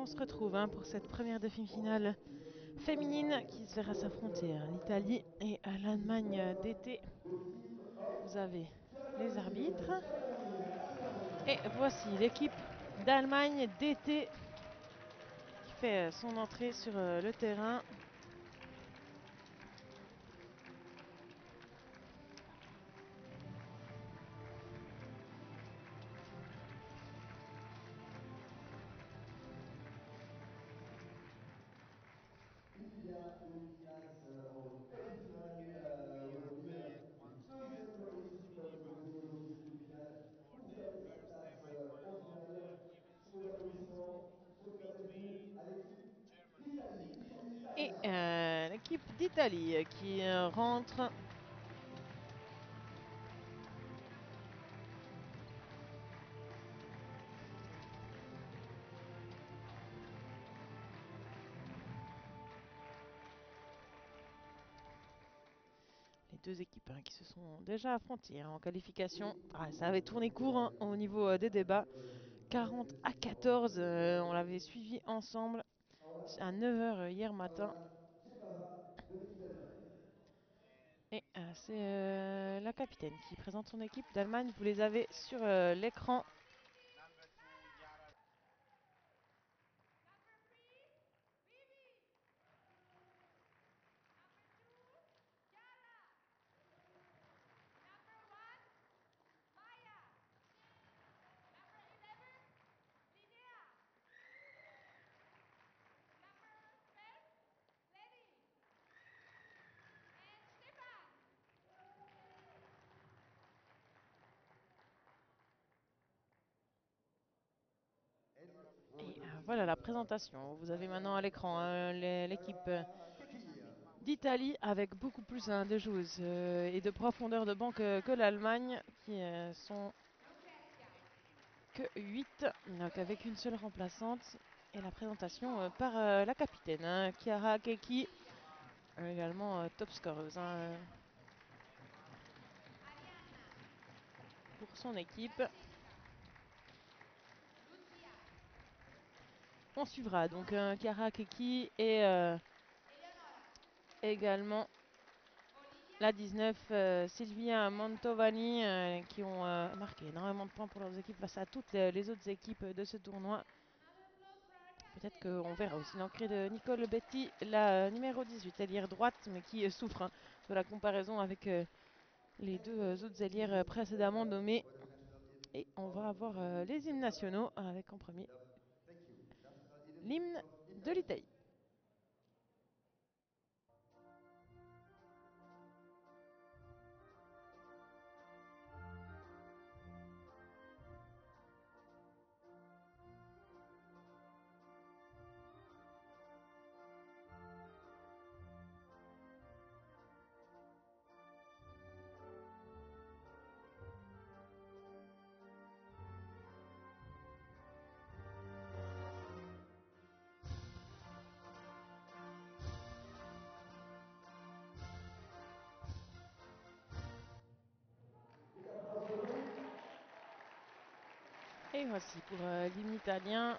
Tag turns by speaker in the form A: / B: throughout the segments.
A: on se retrouve pour cette première demi-finale féminine qui se verra s'affronter l'Italie et l'Allemagne d'été. Vous avez les arbitres. Et voici l'équipe d'Allemagne d'été qui fait son entrée sur le terrain.
B: Il y a une place en demi-finale aujourd'hui. Une deuxième équipe proposée aujourd'hui cette demi-finale pour faire sa place en finale. Sous vos applaudissements, souhaitons la bienvenue à l'équipe d'Italie.
A: Et l'équipe d'Italie qui rentre. Les deux équipes qui se sont déjà affrontées en qualification. Ça avait tourné court au niveau des débats. 40-14, on l'avait suivi ensemble à 9 h hier matin.
B: Shepard de l'équipe d'Allemagne.
A: Et c'est la capitaine qui présente son équipe d'Allemagne. Vous les avez sur l'écran. Et voilà la présentation. Vous avez maintenant à l'écran l'équipe d'Italie avec beaucoup plus de joueuses et de profondeur de banc que l'Allemagne qui sont que 8, donc avec une seule remplaçante. Et la présentation par la capitaine, Chiara Keki, également top scoreuse pour son équipe. On suivra donc Chiara Keki et également la 19, Silvia Mantovani, qui ont marqué énormément de points pour leurs équipes face à toutes les autres équipes de ce tournoi. Peut-être qu'on verra aussi l'entrée de Nicole Betty, la numéro 18, ailière droite, mais qui souffre de la comparaison avec les deux autres ailières précédemment nommées. Et on va avoir les hymnes nationaux avec en premier l'hymne de l'Italie. Et voici pour l'hymne italien.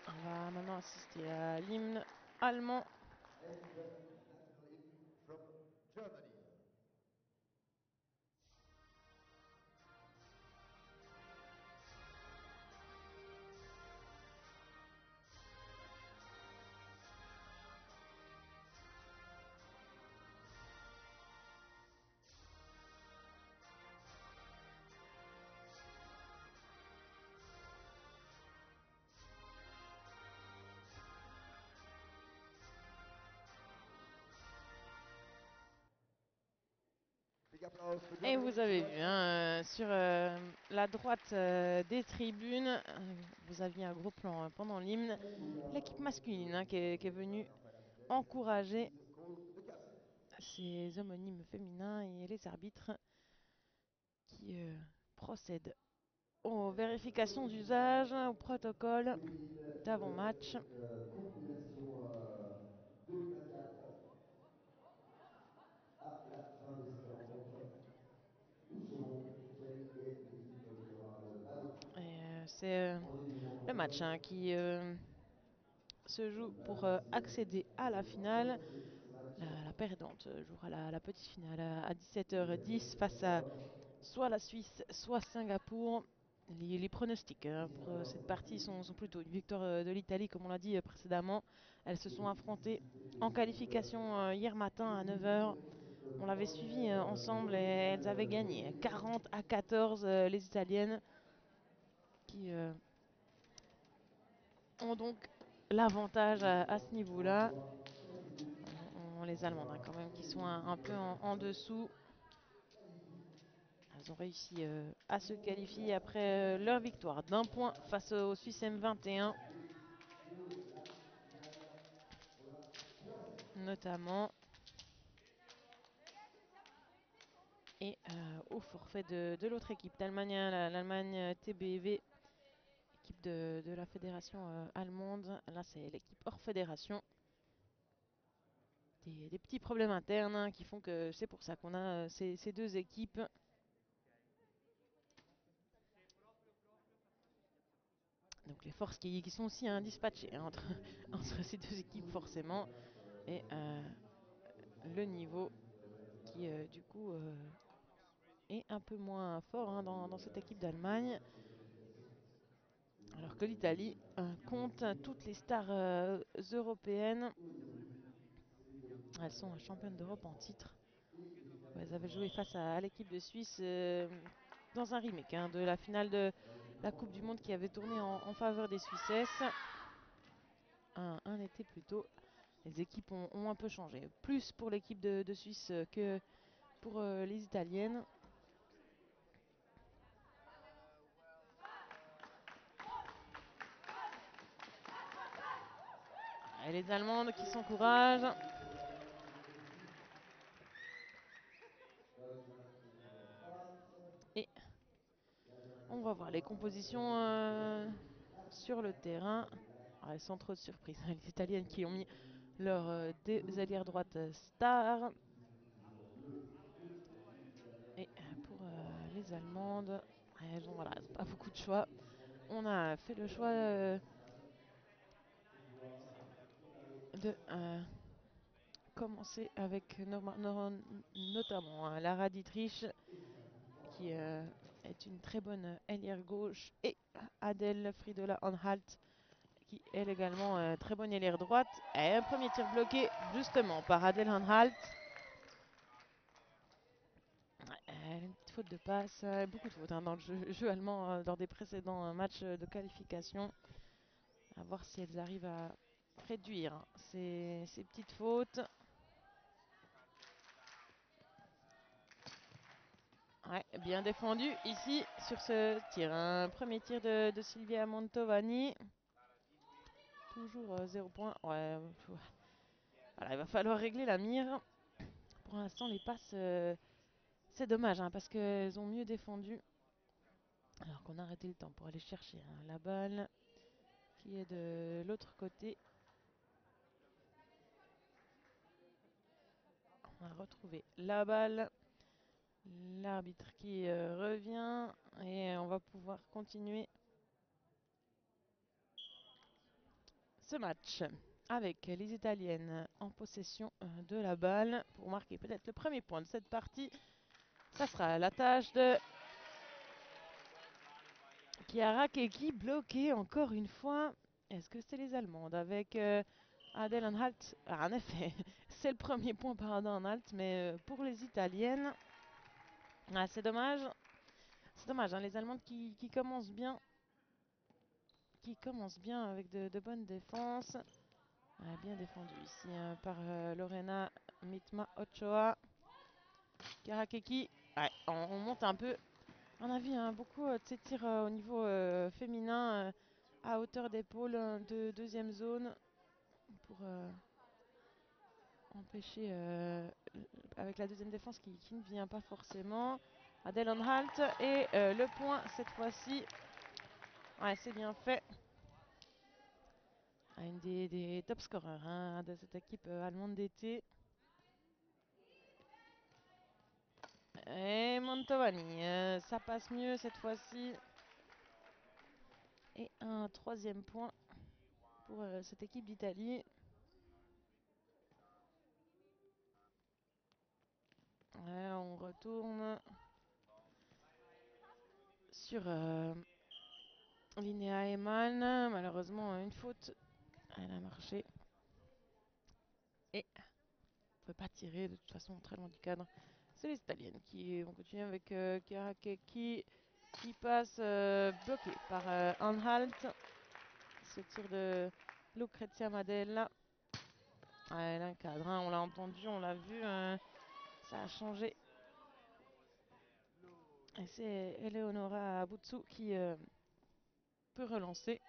A: On va maintenant assister à l'hymne allemand.
B: And the national hymn from Germany.
A: Et vous avez vu, sur la droite des tribunes, vous aviez un gros plan pendant l'hymne. L'équipe masculine qui est venue encourager ses homonymes féminins et les arbitres qui procèdent aux vérifications d'usage, au protocole
B: Féminine de
A: d'avant-match.
B: cette Coupe des Nations 2024. À la fin de cette rencontre, nous saurons quelle est l'équipe qui aura le ballon
A: Et c'est
B: en éliminant
A: le match qui se joue pour accéder à la finale. La perdante jouera la petite finale à 17h10 face à soit la Suisse, soit Singapour. Les pronostics pour cette partie sont plutôt une victoire de l'Italie, comme on l'a dit précédemment. Elles se sont affrontées en qualification hier matin à 9h. On l'avait suivi ensemble et elles avaient gagné 40-14 les Italiennes qui ont donc l'avantage à ce niveau-là. Les Allemandes quand même qui sont un peu en dessous. Elles ont réussi à se qualifier après leur victoire d'un point face aux Suisses M21 notamment. Et au forfait de l'autre équipe d'Allemagne, l'Allemagne TBV, équipe de la fédération allemande. Là, c'est l'équipe hors fédération. Des petits problèmes internes qui font que c'est pour ça qu'on a ces deux équipes. Donc les forces qui sont aussi dispatchées entre ces deux équipes forcément. Et le niveau qui du coup est un peu moins fort dans cette équipe d'Allemagne. Alors que l'Italie compte toutes les stars européennes. Elles sont championnes d'Europe en titre. Elles avaient joué face à l'équipe de Suisse dans un remake de la finale de la Coupe du Monde qui avait tourné en faveur des Suissesses. Un été plus tôt. Les équipes ont un peu changé. Plus pour l'équipe de Suisse que pour les Italiennes. Et les Allemandes qui s'encouragent. Et on va voir les compositions sur le terrain. Alors, sans trop de surprise, les Italiennes qui ont mis leurs deux ailières droites stars. Et pour les Allemandes, elles ont pas beaucoup de choix. On a fait le choix de commencer avec notamment Lara Dietrich, qui est une très bonne ailière gauche, et Adèle Fridola Anhalt, qui est également très bonne ailière droite. Et un premier tir bloqué justement par Adèle Anhalt. Une petite faute de passe, beaucoup de fautes dans le jeu allemand lors des précédents matchs de qualification. À voir si elles arrivent à réduire ces petites fautes. Ouais, bien défendu ici sur ce tir. Un premier tir de Silvia Montovani. Toujours 0 points. Ouais, voilà, il va falloir régler la mire. Pour l'instant, les passes, c'est dommage parce qu'elles ont mieux défendu. Alors qu'on a arrêté le temps pour aller chercher la balle qui est de l'autre côté. On a retrouvé la balle. L'arbitre qui revient et on va pouvoir continuer ce match avec les Italiennes en possession de la balle pour marquer peut-être le premier point de cette partie. Ça sera la tâche de Chiara Keki, bloquée encore une fois. Est-ce que c'est les Allemandes avec Adèle Anhalt? En effet, c'est le premier point par Adèle Anhalt, mais pour les Italiennes, c'est dommage. C'est dommage, les Allemandes qui commencent bien. Qui commence bien avec de bonnes défenses. Bien défendu ici par Lorena Mitma Ochoa. Karakeki. Ouais, on monte un peu. On a vu beaucoup de ces tirs au niveau féminin à hauteur d'épaule de deuxième zone pour empêcher avec la deuxième défense qui ne vient pas forcément. Adèle Anhalt et le point cette fois-ci. Ouais, c'est bien fait. Une des top scorers de cette équipe allemande d'été. Et Mantovani, ça passe mieux cette fois-ci. Et un troisième point pour cette équipe d'Italie. Ouais, on retourne sur Linnea Eman. Malheureusement, une faute. Elle a marché. Et on ne peut pas tirer de toute façon très loin du cadre. C'est les Italiennes qui vont continuer avec Chiara Keki qui passe bloqué par Anhalt. Ce tir de Lucrezia Madella. Elle a un cadre, hein, on l'a entendu, on l'a vu. Ça a changé. Et c'est Eleonora Butsu qui peut relancer.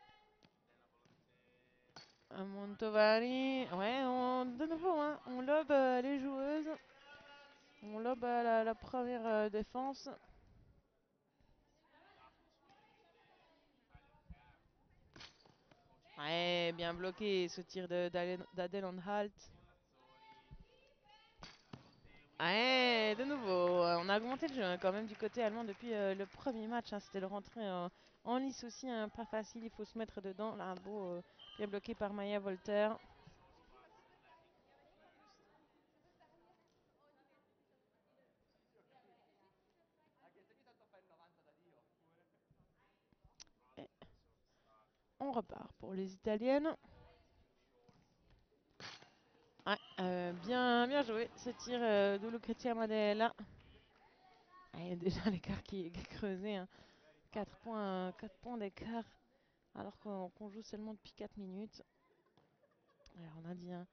A: Montovari, ouais, de nouveau, hein, on lobe les joueuses. On lobe la première défense. Ouais, bien bloqué ce tir d'Adèle Anhalt. Ouais, de nouveau, on a augmenté le jeu hein, quand même du côté allemand depuis le premier match. Hein, c'était le rentrée en lice aussi, hein, pas facile, il faut se mettre dedans. Là, beau, bien bloqué par Maya Voltaire. Et on repart pour les Italiennes. Ouais, bien joué ce tir de Lucrezia Madella. Il y a déjà l'écart qui est creusé. Hein. 4 points d'écart alors qu'on joue seulement depuis 4 minutes. Alors on a dit, hein,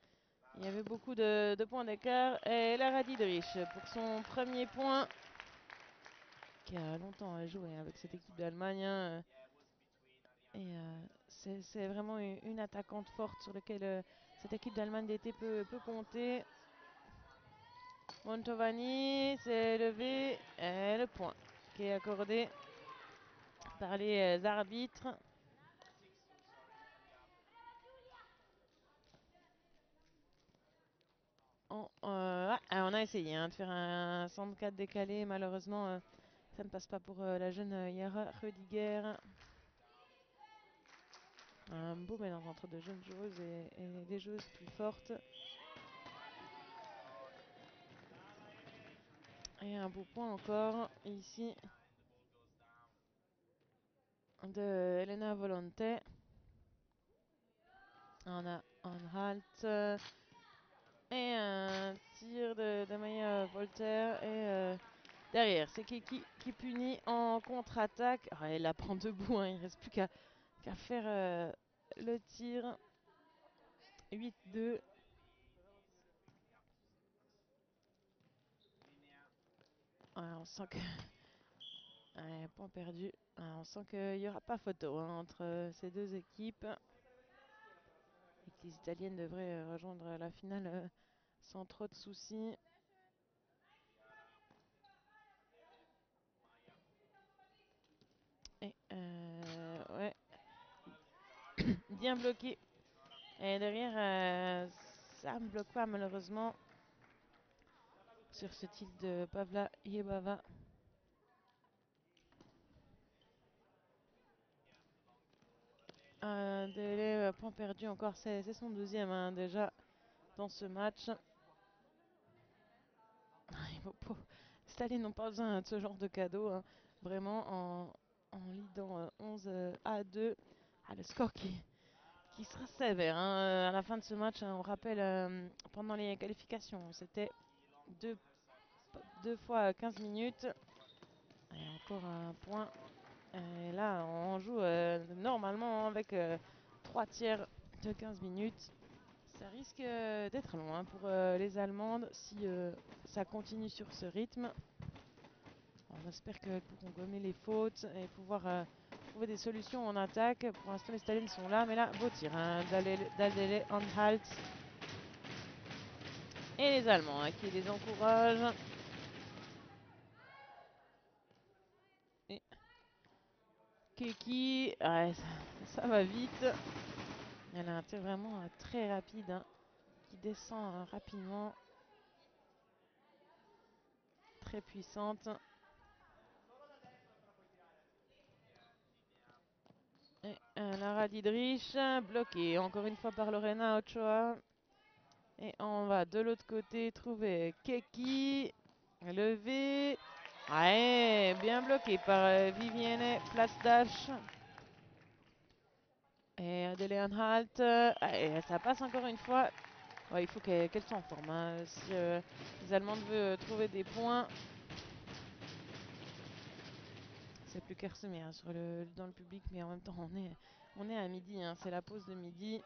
A: il y avait beaucoup de points d'écart. Et Lara Dietrich pour son premier point, qui a longtemps joué avec cette équipe d'Allemagne. Hein, et c'est vraiment une attaquante forte sur laquelle cette équipe d'Allemagne d'été peut compter. Montovani s'est levé. Et le point qui est accordé par les arbitres. On a essayé hein, de faire un 104 décalé. Malheureusement, ça ne passe pas pour la jeune Yara Rödiger. Un beau mélange entre de jeunes joueuses et des joueuses plus fortes. Et un beau point encore ici de Elena Volonté. On a Anhalt et un tir de Maya Voltaire. Et derrière, c'est Kiki qui punit en contre-attaque. Oh, elle la prend debout, hein, il ne reste plus qu'à faire le tir. 8-2. On sent que. Ouais, point perdu. On sent qu'il n'y aura pas photo hein, entre ces deux équipes. Et que les Italiennes devraient rejoindre la finale sans trop de soucis. Et ouais, bien bloqué. Et derrière, ça ne bloque pas malheureusement sur ce titre de Pavla Yebava. Un délai, point perdu encore, c'est son deuxième hein, déjà dans ce match. Staline n'ont pas besoin de ce genre de cadeau. Hein. Vraiment, en leadant 11 à 2. Ah, le score qui sera sévère. Hein. À la fin de ce match, hein, on rappelle, pendant les qualifications, c'était deux fois 15 minutes. Et encore un point. Et là, on joue normalement avec 3 tiers de 15 minutes. Ça risque d'être long hein, pour les Allemandes si ça continue sur ce rythme. On espère qu'elles pourront gommer les fautes et pouvoir trouver des solutions en attaque. Pour l'instant, les Stalins sont là, mais là, beau tir. Hein, Daldele, Anhalt. Et les Allemands hein, qui les encouragent. Et Keki, ouais, ça va vite. Elle a un tir vraiment très rapide hein, qui descend rapidement. Très puissante. Et Lara Didrich, bloquée encore une fois par Lorena Ochoa. Et on va de l'autre côté trouver Keki. Levé. Ouais, bien bloqué par Vivienne Place et Adelaide Halt. Et ça passe encore une fois. Ouais, il faut qu'elle soit en forme, hein. Si les Allemandes veulent trouver des points, c'est plus qu'à ressemer, hein, dans le public, mais en même temps on est à midi, hein, c'est la pause de midi.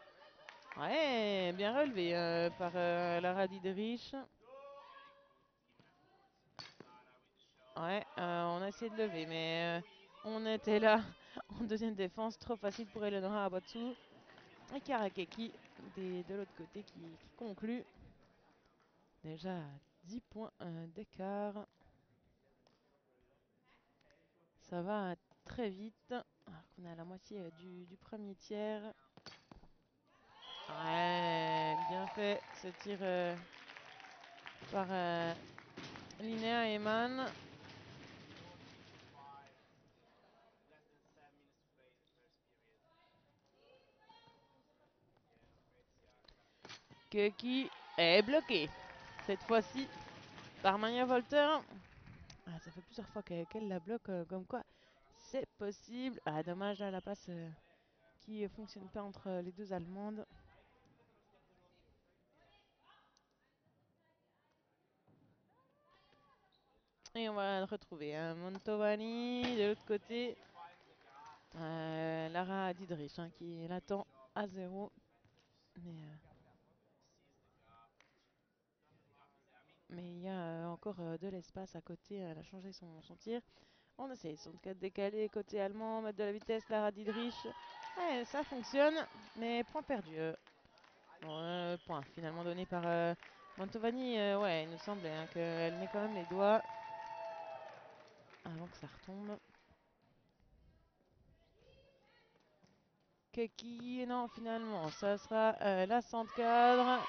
A: Ouais, bien relevé par Lara Didrich. Ouais, on a essayé de lever, mais on était là en deuxième défense, trop facile pour Eleonora Abatsu. Et Karakeki de l'autre côté qui conclut. Déjà 10 points d'écart. Ça va très vite. Alors qu'on est à la moitié du premier tiers. Ouais, bien fait ce tir par Linnea Eman. Qui est bloqué. Cette fois-ci par Maya Volter. Ah, ça fait plusieurs fois qu'elle la bloque, comme quoi c'est possible. Ah, dommage là, la passe qui fonctionne pas entre les deux Allemandes. Et on va retrouver Montovani de l'autre côté. Lara Didrich qui l'attend à 0. Mais il y a encore de l'espace à côté. Elle a changé son tir. On essaie son cas de décaler côté allemand, mettre de la vitesse. Lara Didrich. Ouais, ça fonctionne. Mais point perdu. Point finalement donné par Mantovani. Ouais, il nous semblait qu'elle met quand même les doigts avant que ça retombe. Keki, non, finalement, ça sera la centre cadre.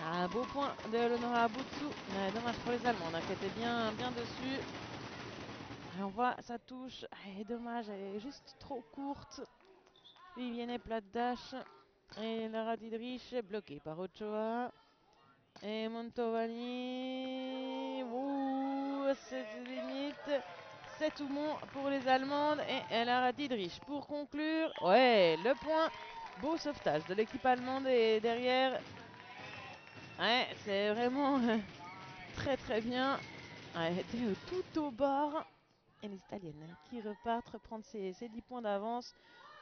A: Un beau point de Eleonora Butsu. Dommage pour les Allemands, qui étaient bien dessus. Et on voit, ça touche. Dommage, elle est juste trop courte. Vivienne Platdash. Et Lara Didrich bloquée par Ochoa. Et Montovani. Ouh, c'est limite. C'est tout bon pour les Allemandes. Et Lara Didrich pour conclure. Ouais, le point. Beau sauvetage de l'équipe allemande et derrière. Ouais, c'est vraiment très très bien. Elle était tout au bord. Et les Italiennes qui repartent reprendre ses 10 points d'avance.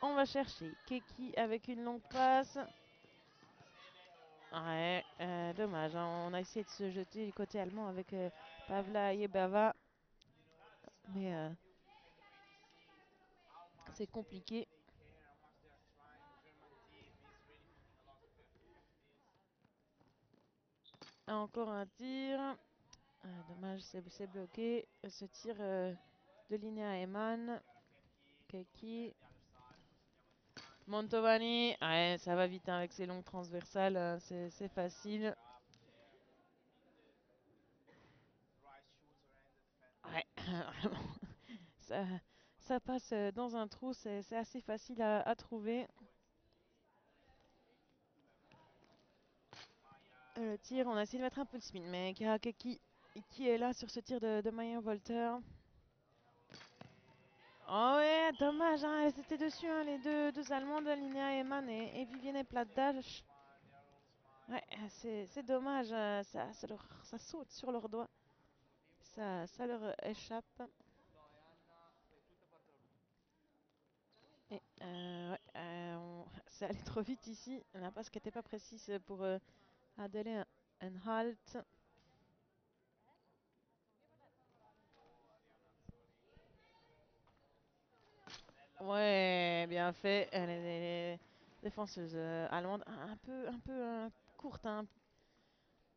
A: On va chercher Keki avec une longue passe. Ouais, dommage, hein. On a essayé de se jeter du côté allemand avec Pavla Yebava. Mais c'est compliqué. Encore un tir. Dommage, c'est bloqué. Ce tir de Linnea Eman. Keki. Montovani. Ouais, ça va vite hein, avec ses longues transversales. C'est facile. Ouais, vraiment. Ça, ça passe dans un trou, c'est assez facile à trouver. Le tir, on a essayé de mettre un peu de spin, mais Karakaki qui est là sur ce tir de Mayen Volter. Oh ouais, dommage, hein, elles étaient dessus, hein, les deux Allemandes, Linnea Eman et Vivienne Platdash. Ouais, c'est dommage, ça saute sur leurs doigts. Ça leur échappe. Et ouais, c'est allé trop vite ici. La passe qui n'était pas précise pour Adele Halt. Ouais, bien fait. Les défenseuses allemandes un peu courtes, hein.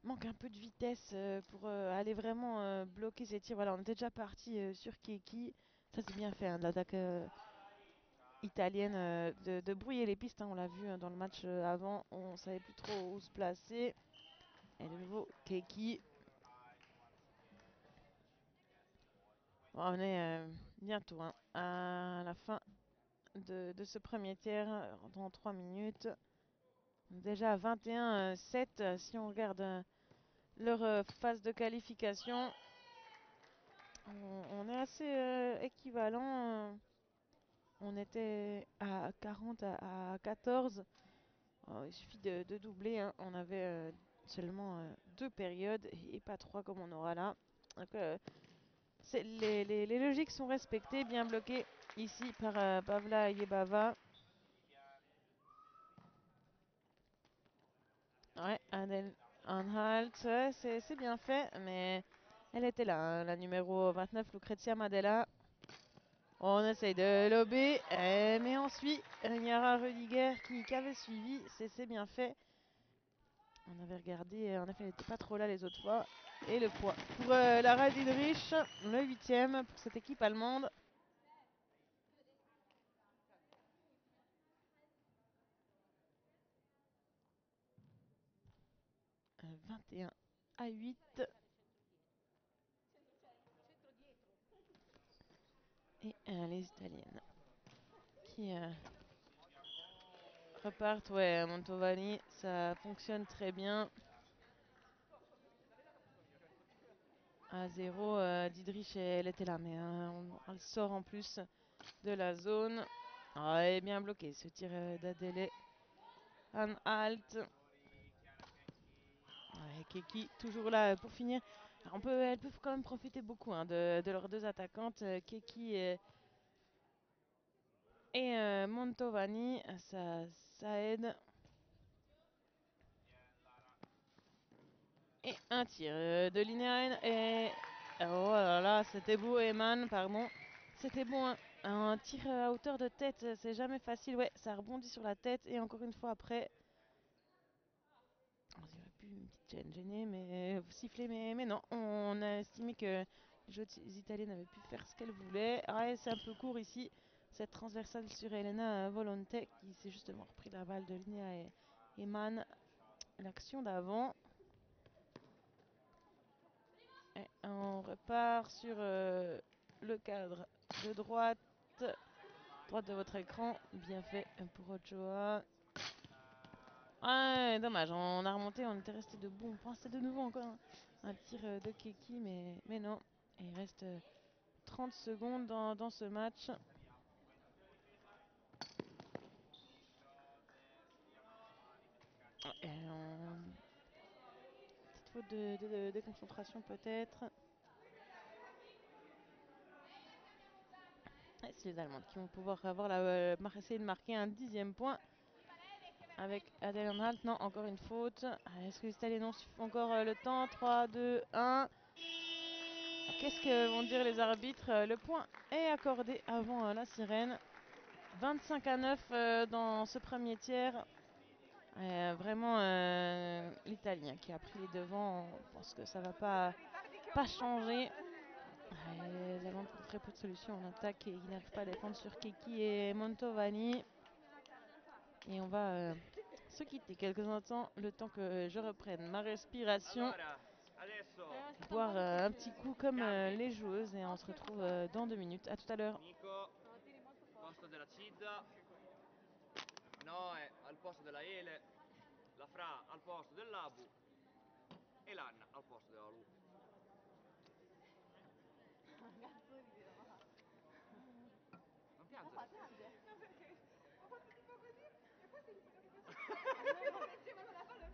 A: Manque un peu de vitesse pour aller vraiment bloquer ces tirs. Voilà, on était déjà parti sur Keki. Ça c'est bien fait hein, de l'attaque italienne de brouiller les pistes, hein. On l'a vu dans le match avant, on savait plus trop où se placer. Et de nouveau Keki. Bon, on est bientôt hein, à la fin de ce premier tiers dans 3 minutes. Déjà à 21-7 si on regarde leur phase de qualification. On est assez équivalent. On était à 40 à 14. Il suffit de doubler, hein. On avait seulement 2 périodes et pas 3 comme on aura là. Donc, les logiques sont respectées, bien bloquées ici par Pavla Yebava. Ouais, Adèle Anhalt, ouais, c'est bien fait, mais elle était là, hein, la numéro 29, Lucrezia Madela. On essaye de lober, mais on suit Yara Rudiger qui avait suivi, c'est bien fait. On avait regardé, en effet, elle n'était pas trop là les autres fois. Et le poids pour Lara Dietrich, le 8ème pour cette équipe allemande. Euh, 21-8. Et les Italiennes qui repartent. Ouais, Montovani, ça fonctionne très bien. À 0, Didrich, elle était là, mais elle sort en plus de la zone. Ah, elle est bien bloquée, ce tir d'Adele Anhalt. Ouais, Keki, toujours là pour finir. Alors elles peuvent quand même profiter beaucoup, hein, de leurs deux attaquantes, Keki et Montovani. Ça aide. Et un tir de Linéaen. Et oh là là, c'était beau, Eman, pardon. C'était bon, hein. Un tir à hauteur de tête, c'est jamais facile. Ouais, ça rebondit sur la tête. Et encore une fois après. On aurait pu une petite chaîne gênée, mais siffler, mais non. On a estimé que les joueurs italiens avaient pu faire ce qu'elles voulaient. Ah, c'est un peu court ici. Cette transversale sur Elena Volonte qui s'est justement repris la balle de Linéa et Eman. L'action d'avant. Et on repart sur le cadre de droite. Droite de votre écran. Bien fait pour Ochoa. Ah, dommage. On a remonté. On était resté debout. On pensait de nouveau encore un tir de Keki. Mais non. Et il reste 30 secondes dans ce match. Et petite faute de concentration peut-être. Et c'est les Allemandes qui vont pouvoir essayer de marquer un 10e point avec Adèle Anhalt. Non, encore une faute. Est-ce que les Italiens suivent encore le temps? 3, 2, 1. Qu'est-ce que vont dire les arbitres? Le point est accordé avant la sirène. 25-9 dans ce premier tiers. Vraiment l'Italien qui a pris les devants. On pense que ça va pas changer. Les Allemands ont très peu de solutions en attaque et ils n'arrivent pas à défendre sur Keki et Montovani. Et on va se quitter quelques instants, le temps que je reprenne ma respiration. Boire un petit coup comme les joueuses et on se retrouve dans 2 minutes. À tout à l'heure.
C: Posto della Cid, Noe al posto della Ele, la Fra al posto dell'Abu e l'Anna al posto della Lu. Non piange? No, piange. No, perché ho fatto tipo così e poi ho sentito che facevano la palla.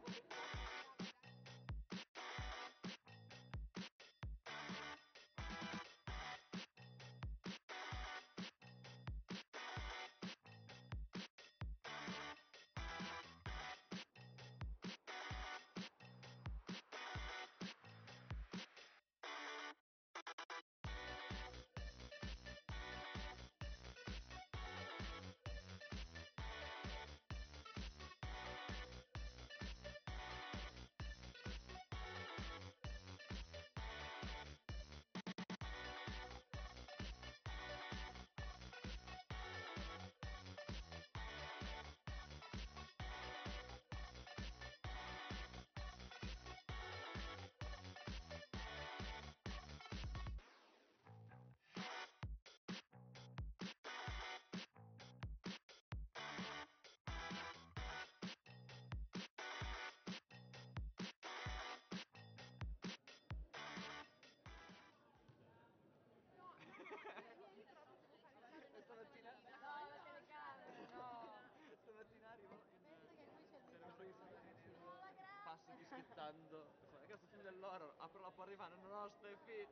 D: ragazzi fischiettando. Ragazzi, film dell'horror, apro la porta di mano, no Stefi,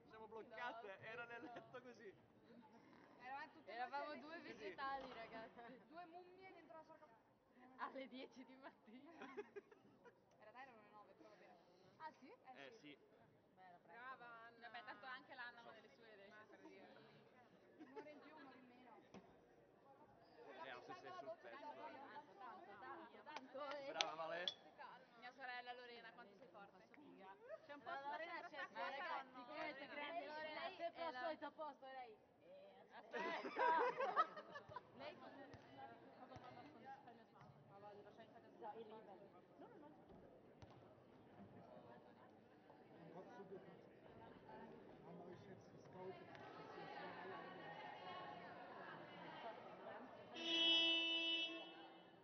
D: siamo bloccate,
C: No,
D: era nel
C: no.
D: letto così.
C: Eravamo due
D: Così.
C: vegetali, ragazzi. Due mummie dentro la sarcofago. Alle 10 di mattina. In realtà erano le 9, però va bene. Ah sì?
D: Sì.
C: Brava Anna. Vabbè, tanto anche l'Anna una delle sue deve essere per dire. Un'ora in più, un'ora in meno.
D: Se sei sul pezzo.
C: Tanto.
D: Brava Vale.
C: Mia sorella Lorena, quanto sei forte. C'è un po'
E: Lorena
C: sempre
E: c'è
C: staccata.
E: ragazzi,
C: Lorena.
E: grande Lorena,
C: Lei
E: sempre
C: è
E: al
C: la-
E: solito posto, lei.
C: Aspetta. Lei cosa
E: So, il libero.
F: Man hat so gedacht, haben euch jetzt gescoutet, dass ihr schon alleine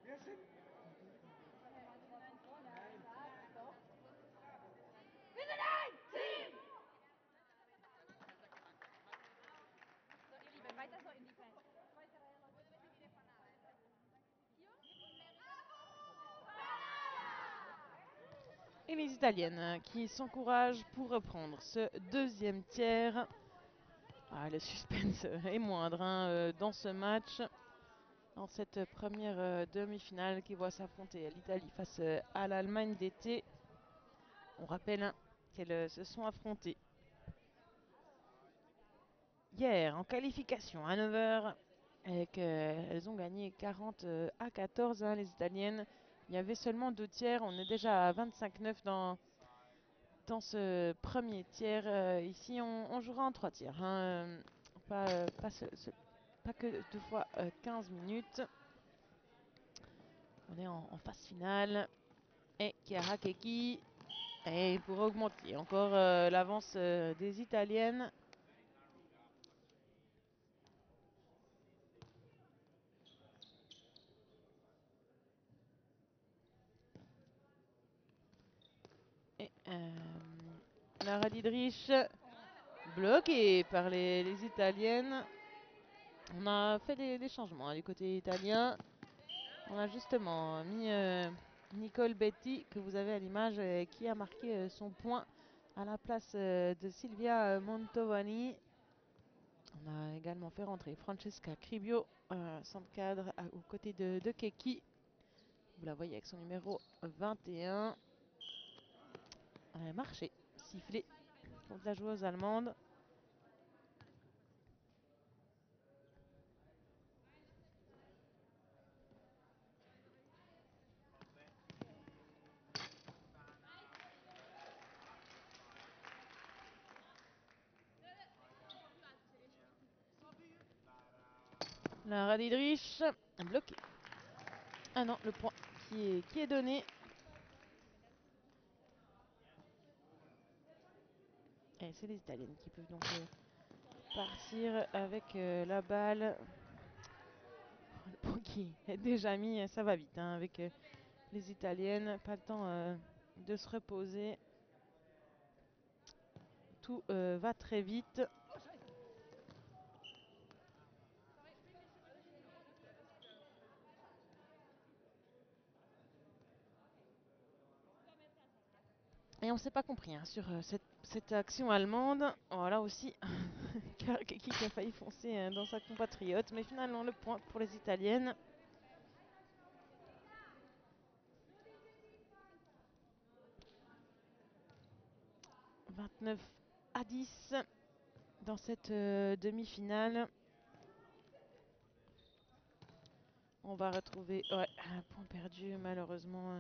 F: Wer sind? Nein.
C: So, ihr Lieben, weiter so in die Fans.
A: Et les Italiennes qui s'encouragent pour reprendre ce deuxième tiers. Ah, le suspense est moindre dans ce match. Dans cette première demi-finale qui voit s'affronter l'Italie face à l'Allemagne d'été. On rappelle qu'elles se sont affrontées hier en qualification à 9h et qu'elles ont gagné 40 à 14 les Italiennes. Il y avait seulement 2 tiers, on est déjà à 25-9 dans ce premier tiers. Ici on jouera en 3 tiers, pas que 2 fois 15 minutes. On est en phase finale et Chiara Keki, et pour augmenter encore l'avance des Italiennes. Et Lara Didrich bloquée par les Italiennes. On a fait des changements du côté italien. On a justement mis Nicole Betti, que vous avez à l'image, qui a marqué son point à la place de Silvia Montovani. On a également fait rentrer Francesca Cribio, centre cadre, aux côtés de Keki. Vous la voyez avec son numéro 21. Marché, sifflé contre la joueuse allemande. Lara Didrich, bloqué. Ah non, le point qui est donné. Et c'est les Italiennes qui peuvent donc partir avec la balle. Le point qui est déjà mis, ça va vite avec les Italiennes. Pas le temps de se reposer. Tout va très vite. Et on s'est pas compris sur cette action allemande. Voilà aussi qui a failli foncer dans sa compatriote. Mais finalement le point pour les Italiennes. « 29-10 dans cette demi-finale. On va retrouver un point perdu malheureusement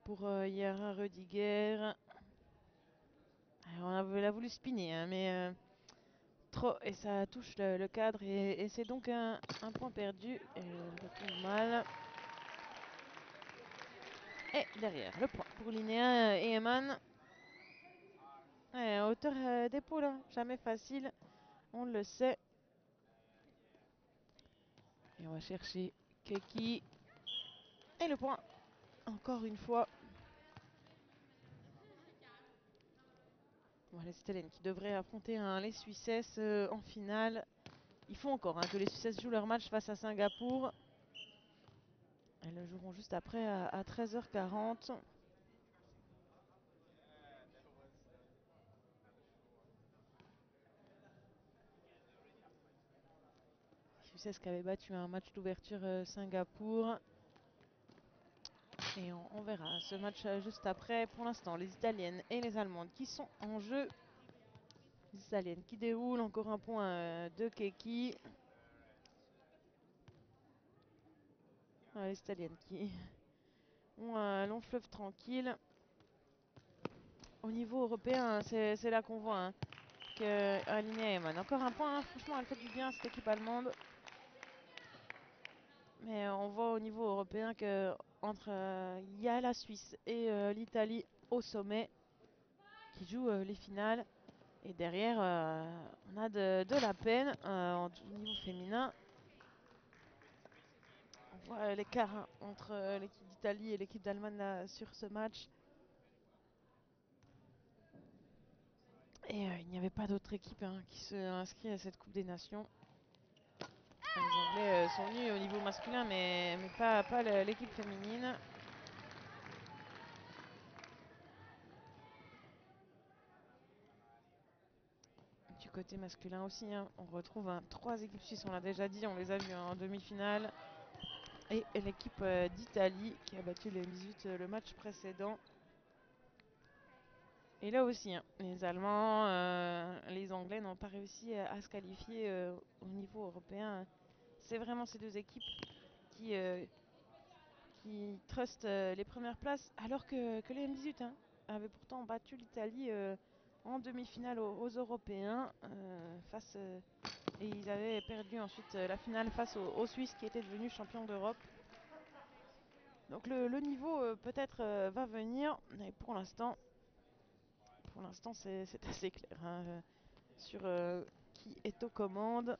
A: pour Yara Rudiger. On a voulu spinner, mais trop, et ça touche le cadre, et c'est donc un point perdu. Et elle retourne mal. Et derrière, le point pour Linnea et Eman. Hauteur d'épaule, jamais facile, on le sait. Et on va chercher Keki. Et le point, encore une fois. Voilà, les Italiennes qui devraient affronter les Suissesses en finale. Il faut encore que les Suissesses jouent leur match face à Singapour. Elles le joueront juste après à 13h40. Suisse qui avait battu un match d'ouverture Singapour. Et on verra ce match juste après. Pour l'instant, les Italiennes et les Allemandes qui sont en jeu. Les Italiennes qui déroulent. Encore un point de Keki. Les Italiennes qui ont un long fleuve tranquille. Au niveau européen, c'est là qu'on voit que Alinea Eman. Encore un point, franchement, elle fait du bien cette équipe allemande. Mais on voit au niveau européen que entre il y a la Suisse et l'Italie au sommet qui jouent les finales. Et derrière, on a de la peine au niveau féminin. On voit l'écart entre l'équipe d'Italie et l'équipe d'Allemagne sur ce match. Et il n'y avait pas d'autre équipe qui se inscrit à cette Coupe des Nations. Les Anglais sont venus au niveau masculin, mais pas l'équipe féminine. Du côté masculin aussi, on retrouve 3 équipes suisses, on l'a déjà dit, on les a vues en demi-finale. Et l'équipe d'Italie qui a battu les 18 le match précédent. Et là aussi, les Allemands, les Anglais n'ont pas réussi à se qualifier au niveau européen. C'est vraiment ces deux équipes qui trustent les premières places, alors que les M18 avaient pourtant battu l'Italie en demi-finale aux Européens. Et ils avaient perdu ensuite la finale face aux Suisses qui étaient devenus champions d'Europe. Donc le niveau peut-être va venir, mais pour l'instant c'est assez clair sur qui est aux commandes.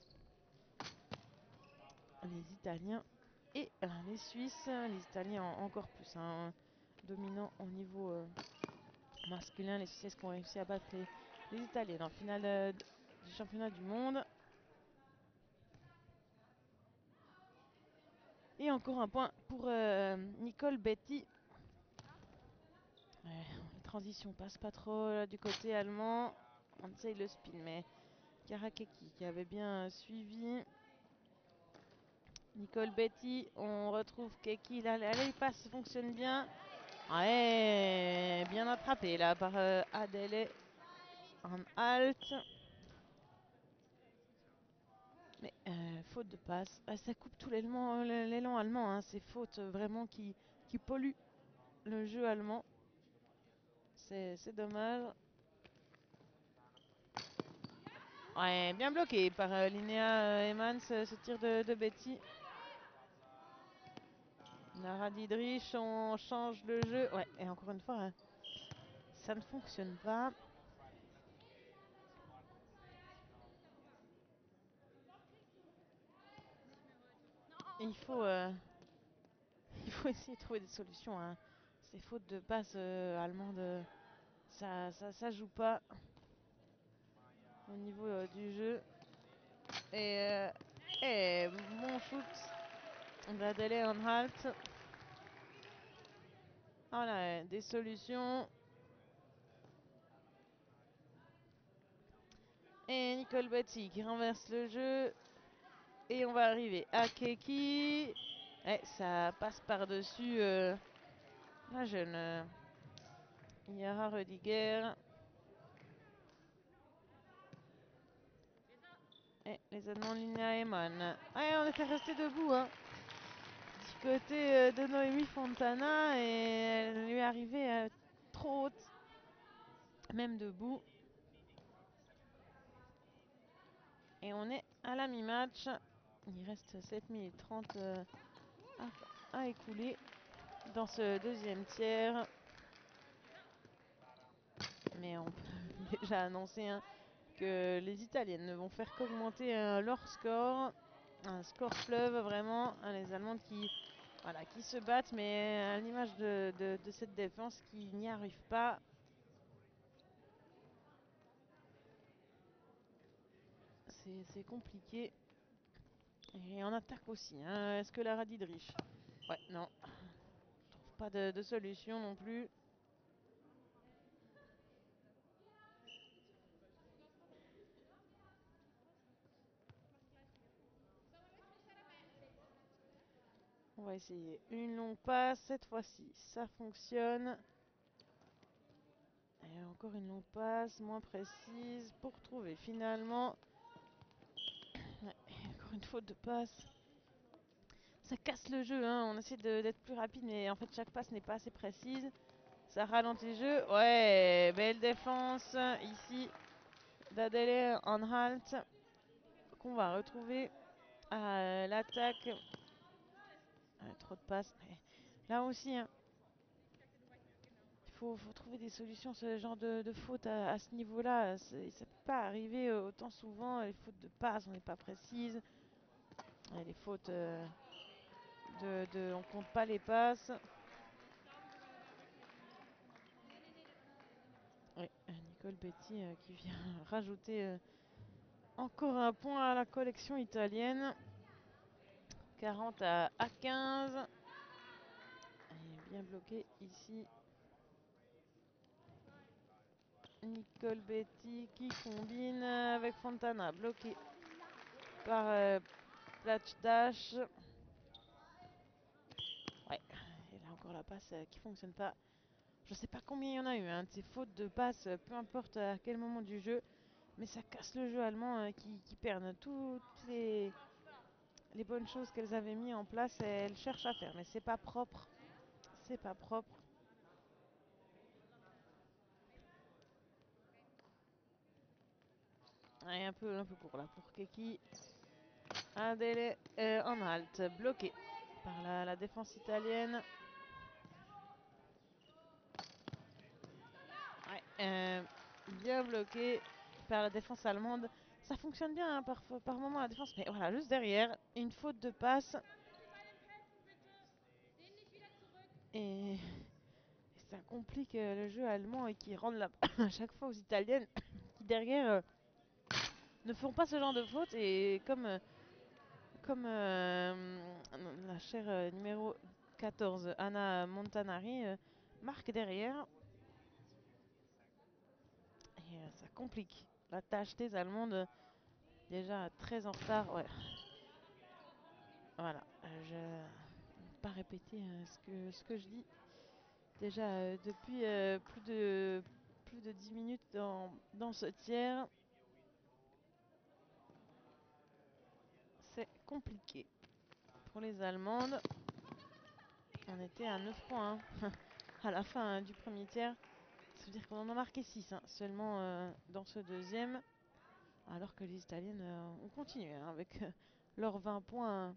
A: Les Italiens et les Suisses. Les Italiens encore plus dominants au niveau masculin. Les Suisses qui ont réussi à battre les Italiens en finale du championnat du monde. Et encore un point pour Nicole Betty. Ouais, la transition passe pas trop là, du côté allemand. On essaye le spin, mais Karakeki qui avait bien suivi. Nicole Betty, on retrouve Keki. Là, les passes fonctionnent bien. Ouais, bien attrapé là par Adele en halt. Mais faute de passe. Ça coupe tout l'élan allemand. Ces fautes vraiment qui polluent le jeu allemand. C'est dommage. Ouais, bien bloqué par Linnea Emmans, ce tir de Betty. Lara Didrich, on change le jeu. Ouais, et encore une fois, ça ne fonctionne pas. Il faut essayer de trouver des solutions. Ces fautes de passe allemandes, ça joue pas au niveau du jeu. Et bon shoot d'Adele en halt. Voilà, des solutions. Et Nicole Betty qui renverse le jeu. Et on va arriver à Keki. Et ça passe par-dessus la jeune Yara Rediger. Et les Allemands Linnea Eman. Ouais, on était resté debout du côté de Noémie Fontana. Et elle lui est arrivée trop haute. Même debout. Et on est à la mi-match. Il reste 7 minutes 30 à écouler dans ce deuxième tiers. Mais on peut déjà annoncer que les Italiennes ne vont faire qu'augmenter leur score. Un score fleuve vraiment. Les Allemandes qui se battent, mais à l'image de cette défense qui n'y arrive pas. C'est compliqué. Et en attaque aussi. Est-ce que Lara Didrich Ouais, non. Je trouve pas de solution non plus. On va essayer une longue passe. Cette fois-ci, ça fonctionne. Et encore une longue passe, moins précise, pour trouver finalement. Ouais, encore une faute de passe. Ça casse le jeu, hein. On essaie d'être plus rapide, mais en fait chaque passe n'est pas assez précise. Ça ralentit le jeu. Ouais, belle défense ici d'Adele en halt. Qu'on va retrouver à l'attaque. Trop de passes. Mais là aussi, hein, il faut trouver des solutions. Ce genre de faute à ce niveau-là, ça peut pas arriver autant souvent. Les fautes de passe, on n'est pas précise. Et les fautes on compte pas les passes. Oui, Nicole Betty qui vient rajouter encore un point à la collection italienne. 40 à 15. Et bien bloqué ici. Nicole Betty qui combine avec Fontana. Bloqué par Platch Dash. Ouais, et là encore la passe qui fonctionne pas. Je sais pas combien il y en a eu, hein, de ces fautes de passe, peu importe à quel moment du jeu. Mais ça casse le jeu allemand qui perdent toutes les bonnes choses qu'elles avaient mis en place. Et elles cherchent à faire, mais c'est pas propre. C'est pas propre. Ouais, un peu court là pour Keki. Un délai en halte, bloqué par la défense italienne. Ouais, bien bloqué par la défense allemande. Ça fonctionne bien hein, par moment la défense, mais voilà, juste derrière, une faute de passe. Et ça complique le jeu allemand et qui rend à chaque fois aux italiennes qui derrière ne font pas ce genre de faute. Et comme la chère numéro 14, Anna Montanari, marque derrière. Et ça complique la tâche des Allemandes. Déjà très en retard. Ouais. Voilà. Je ne vais pas répéter ce que je dis. Déjà depuis plus de 10 minutes dans ce tiers. C'est compliqué pour les Allemandes. On était à 9 points hein, à la fin du premier tiers. Ça veut dire qu'on en a marqué 6 hein, seulement dans ce deuxième. Alors que les Italiennes ont continué hein, avec leurs 20 points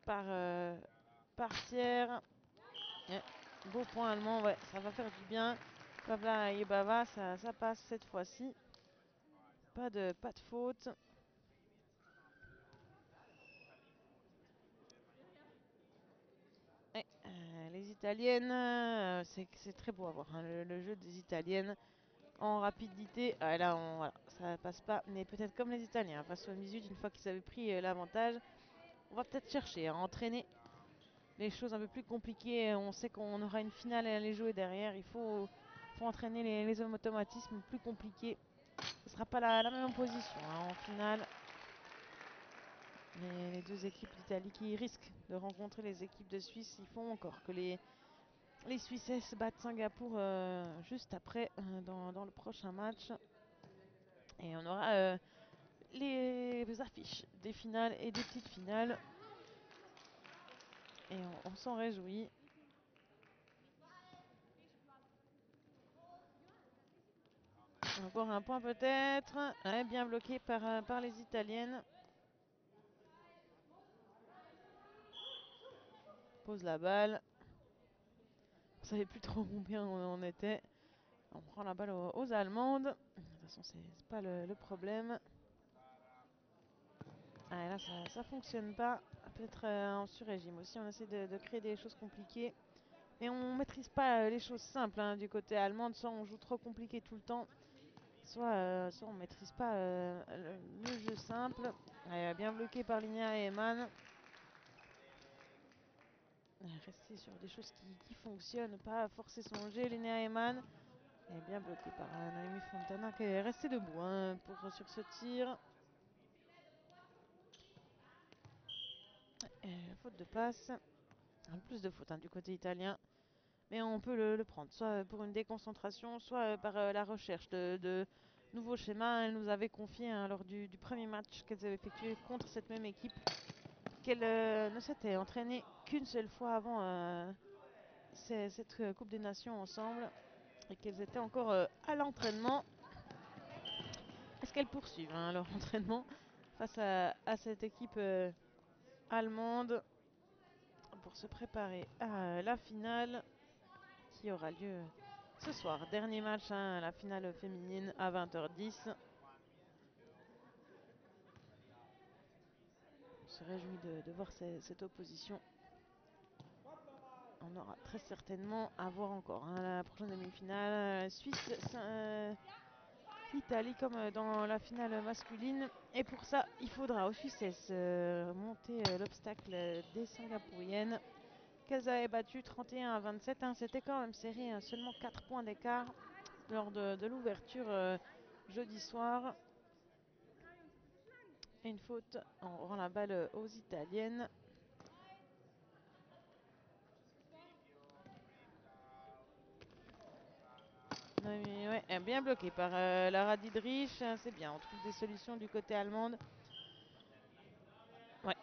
A: par tiers. Ouais, beau point allemand, ouais, ça va faire du bien. Pavla et Bava, ça passe cette fois-ci. Pas de faute. Ouais, les Italiennes, c'est très beau à voir hein, le jeu des Italiennes en rapidité. Ah, là, voilà, ça passe pas. Mais peut-être comme les Italiens, face au 18, une fois qu'ils avaient pris l'avantage, on va peut-être chercher à entraîner les choses un peu plus compliquées. On sait qu'on aura une finale à aller jouer derrière. Il faut entraîner les automatismes plus compliqués. Ce sera pas la même position hein, en finale. Les deux équipes d'Italie qui risquent de rencontrer les équipes de Suisse, ils font encore que les Suisses se battent Singapour juste après dans le prochain match. Et on aura les affiches des finales et des petites finales. Et on s'en réjouit. Encore un point peut-être. Ouais, bien bloqué par les Italiennes. Pose la balle. On savait plus trop combien on était. On prend la balle aux Allemandes. De toute façon, c'est pas le problème. Ah, là, ça fonctionne pas. Peut-être en sur-régime aussi. On essaie de créer des choses compliquées. Mais on maîtrise pas les choses simples hein, du côté allemand. Soit on joue trop compliqué tout le temps. Soit on maîtrise pas le jeu simple. Bien bloqué par Linia et Eman. rester sur des choses qui fonctionnent, pas forcer son jeu. Linnea Eman est bien bloqué par Naomi Fontana qui est resté debout sur ce tir. Faute de passe. Plus de fautes du côté italien. Mais on peut le prendre, soit pour une déconcentration, soit par la recherche de nouveaux schémas. Elle nous avait confié lors du premier match qu'elles avaient effectué contre cette même équipe qu'elle ne s'était entraînée qu'une seule fois avant cette Coupe des Nations ensemble et qu'elles étaient encore à l'entraînement. Est-ce qu'elles poursuivent leur entraînement face à cette équipe allemande pour se préparer à la finale qui aura lieu ce soir? Dernier match, la finale féminine à 20h10. On se réjouit de voir cette opposition. On aura très certainement à voir encore la prochaine demi-finale. Suisse, Italie comme dans la finale masculine. Et pour ça, il faudra aux Suissesses monter l'obstacle des Singapouriennes qu'elles avaient battu 31-27. C'était quand même serré, seulement 4 points d'écart lors de l'ouverture jeudi soir. Et une faute, on rend la balle aux Italiennes. Ouais, bien bloqué par Lara Didrich. C'est bien, on trouve des solutions du côté allemande. Ouais.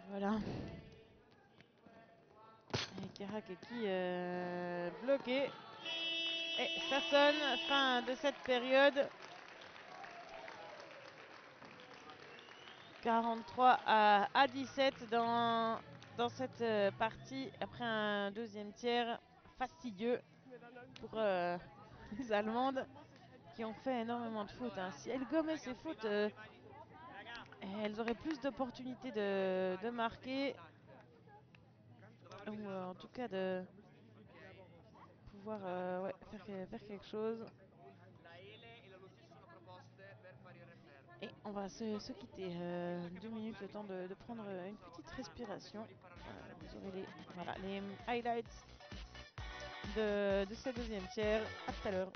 A: Voilà. Et Kerakeki bloqué. Et ça sonne, fin de cette période. 43 à 17 dans cette partie, après un deuxième tiers fastidieux pour les Allemandes qui ont fait énormément de fautes. Si elles gommaient ces fautes, elles auraient plus d'opportunités de marquer, ou en tout cas de pouvoir faire quelque chose. Et on va se quitter 2 minutes, le temps de prendre une petite respiration. Vous aurez les highlights de ce deuxième tiers. À tout à l'heure.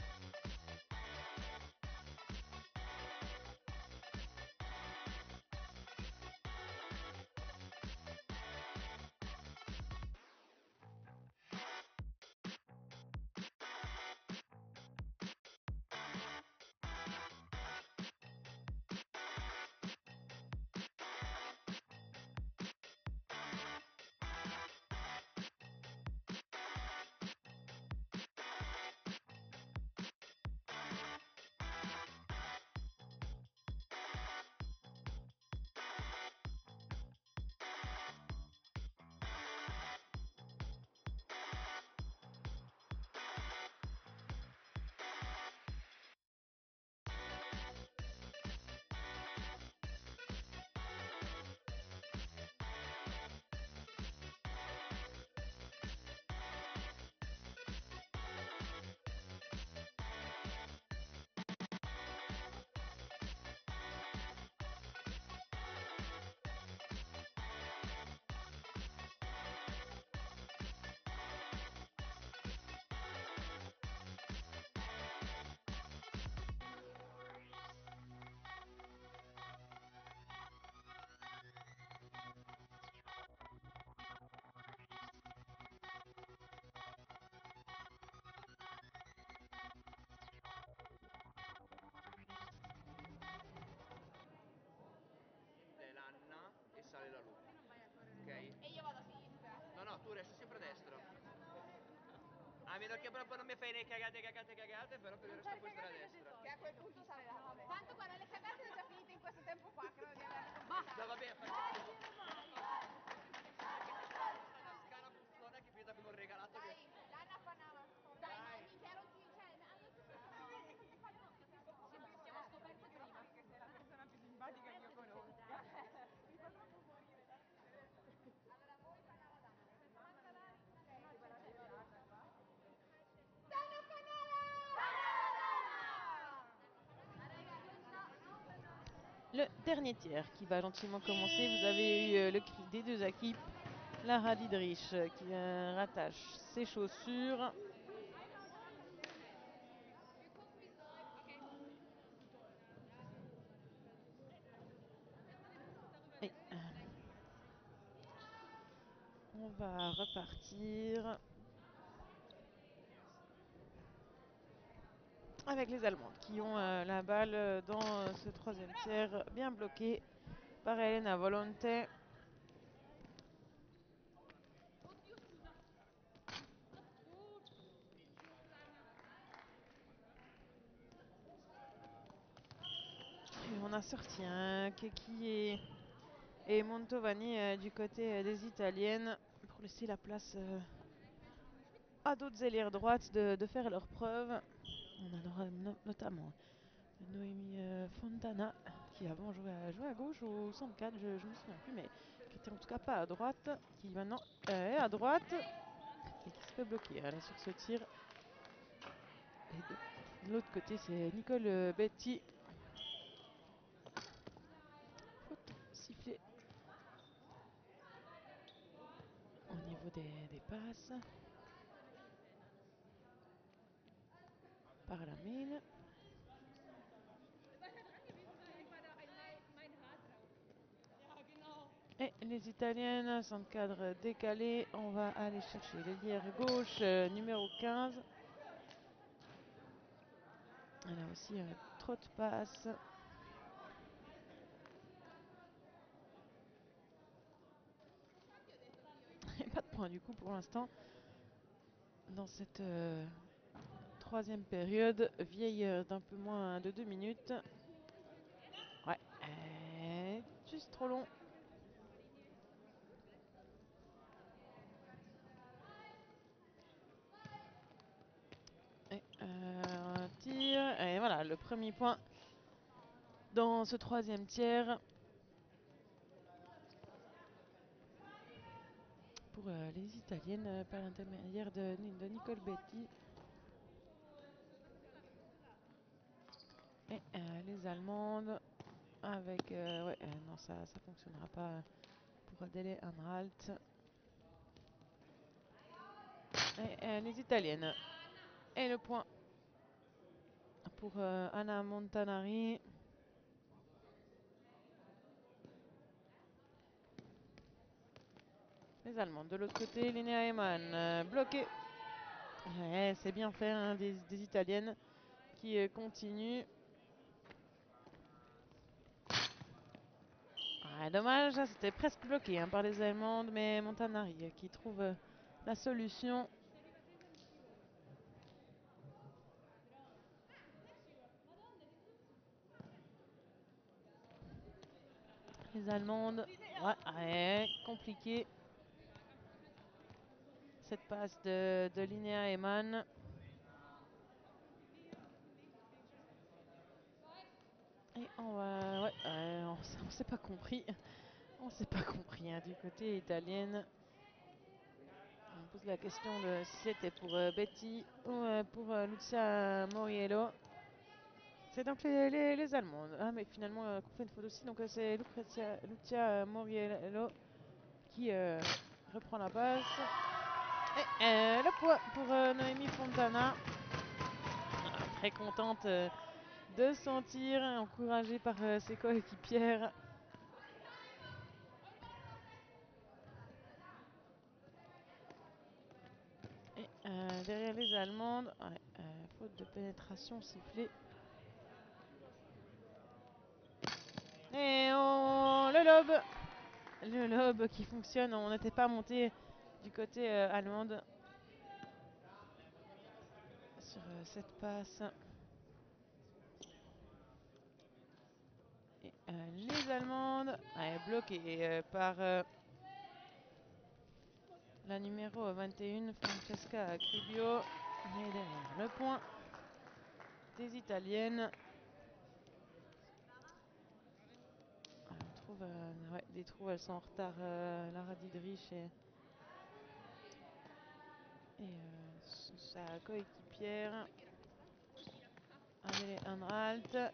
D: L'Anna e sale la Lu. Ok?
C: E io vado a sinistra.
D: No, tu resti sempre a destra. A meno che proprio non mi fai né cagate, però per il resto puoi stare a destra.
C: Che a quel punto sale la Lu. Tanto guarda, le cagate le ho già finite in questo tempo qua, credo di averle.
D: No, vabbè, fai una scala buffona che mi abbiamo regalato.
C: Dai, l'Anna fa una... Dai, mica ero qui, cioè... Siamo scoperti prima. Che sei la persona più simpatica che io conosca. Mi fa troppo morire. Allora, voi parlava
A: Le dernier tiers qui va gentiment commencer. Vous avez eu le cri des deux équipes. Lara Didrich qui rattache ses chaussures. Et on va repartir avec les Allemandes qui ont la balle dans ce troisième tiers bien bloqué par Elena Volonte. Et on a sorti un Keki et Montovani du côté des Italiennes pour laisser la place à d'autres ailières droites de faire leurs preuves. On a notamment Noémie Fontana qui avant jouait à gauche ou au centre 4, je me souviens plus, mais qui était en tout cas pas à droite, qui maintenant est à droite et qui se fait bloquer là, sur ce tir. Et de l'autre côté, c'est Nicole Betty. Faute sifflée au niveau des passes par la mine. Et les Italiennes, centre cadre décalé. On va aller chercher l'ailière gauche numéro 15. Elle a aussi trop de passes. Et pas de points du coup pour l'instant. Dans cette troisième période, vieille d'un peu moins de 2 minutes. Ouais, juste trop long. Et un tir. Et voilà, le premier point dans ce troisième tiers. Pour les Italiennes, par l'intermédiaire de Nicole Betty. Et les Allemandes avec... ouais, non, ça fonctionnera pas pour Adele Anhalt. Et les Italiennes. Et le point pour Anna Montanari. Les Allemandes de l'autre côté, Linnea Eman bloquée. Ouais, c'est bien fait hein, des Italiennes qui continuent. Ah, dommage, c'était presque bloqué hein, par les Allemandes, mais Montanari qui trouve la solution. Les Allemandes, ouais, compliqué. Cette passe de Linnea Eman. Et on va, ouais, on s'est pas compris. On s'est pas compris hein, du côté italien. On pose la question de si c'était pour Betty ou pour Lucia Moriello. C'est donc les Allemandes. Ah mais finalement qu'on fait une faute aussi. Donc c'est Lucia Moriello qui reprend la passe. Et le point pour Noémie Fontana. Très contente de sentir, encouragée par ses coéquipières. Et derrière les Allemandes, ouais, faute de pénétration sifflée. Et le lob qui fonctionne, on n'était pas monté du côté allemande sur cette passe. Et les Allemandes, bloquées par la numéro 21, Francesca Cribio. Mais derrière le point des Italiennes. On trouve des trous, elles sont en retard. Lara Didrich et sa coéquipière Adele Anhalt.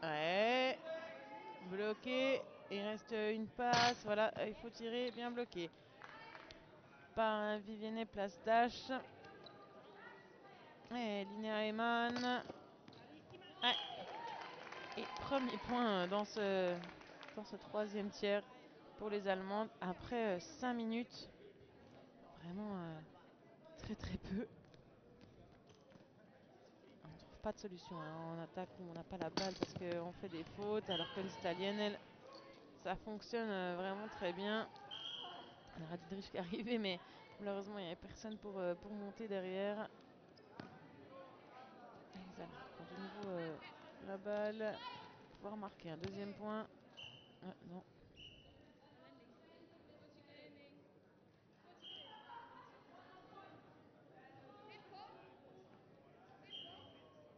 A: Ouais, bloqué. Il reste une passe. Voilà, il faut tirer. Bien bloqué par Vivienne Place Dash. Et Linnea Eman. Ouais. Et premier point dans ce troisième tiers pour les Allemandes après 5 minutes. Vraiment très très peu. On ne trouve pas de solution en attaque où on n'a pas la balle parce qu'on fait des fautes, alors que les Italiennes, elles, ça fonctionne vraiment très bien. On a Didrich qui est arrivé, mais malheureusement il n'y avait personne pour monter derrière. Et les Allemands ont de nouveau la balle. Pouvoir marquer un deuxième point. Ah, non.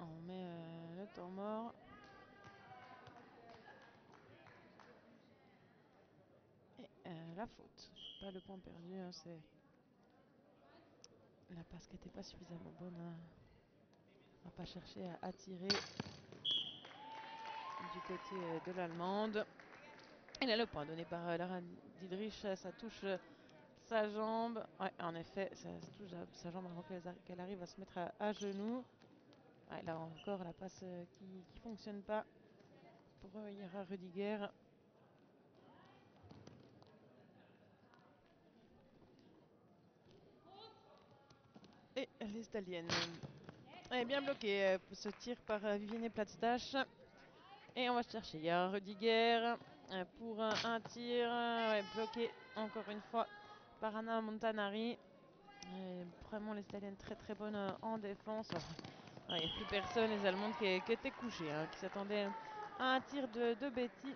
A: On met le temps mort. Et la faute. Pas le point perdu, hein, c'est la passe qui n'était pas suffisamment bonne. Hein. On va pas chercher à attirer du côté de l'Allemande. Et là, le point donné par Lara Didrich, ça touche sa jambe. Ouais, en effet, ça touche sa jambe avant qu'elle arrive à se mettre à genoux. Ouais, là encore, la passe qui fonctionne pas pour Yara Rudiger. Et les Italiennes. Elle est bien bloquée ce tir par Vivienne Platzdash. Et on va chercher. Il y a Rudiger pour un tir. Ouais, bloqué encore une fois par Anna Montanari. Et vraiment les Italiennes très très bonnes en défense. Il n'y a plus personne, les Allemandes qui étaient couchées, hein, qui s'attendaient à un tir de Betty.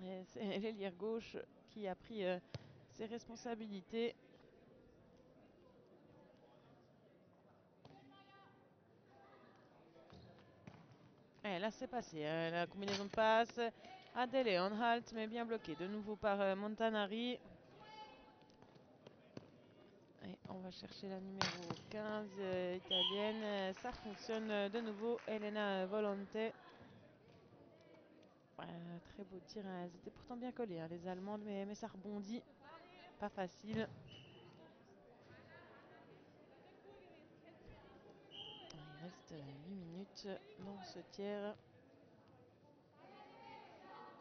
A: Et c'est l'ailière gauche qui a pris ses responsabilités. Et là c'est passé, hein, la combinaison de passes. Adele en halt, mais bien bloqué de nouveau par Montanari. Et on va chercher la numéro 15 italienne. Ça fonctionne de nouveau. Elena Volonte. Très beau tir. Hein. Elles étaient pourtant bien collées, hein, les Allemandes, mais ça rebondit. Pas facile. Il reste 8 minutes dans ce tiers.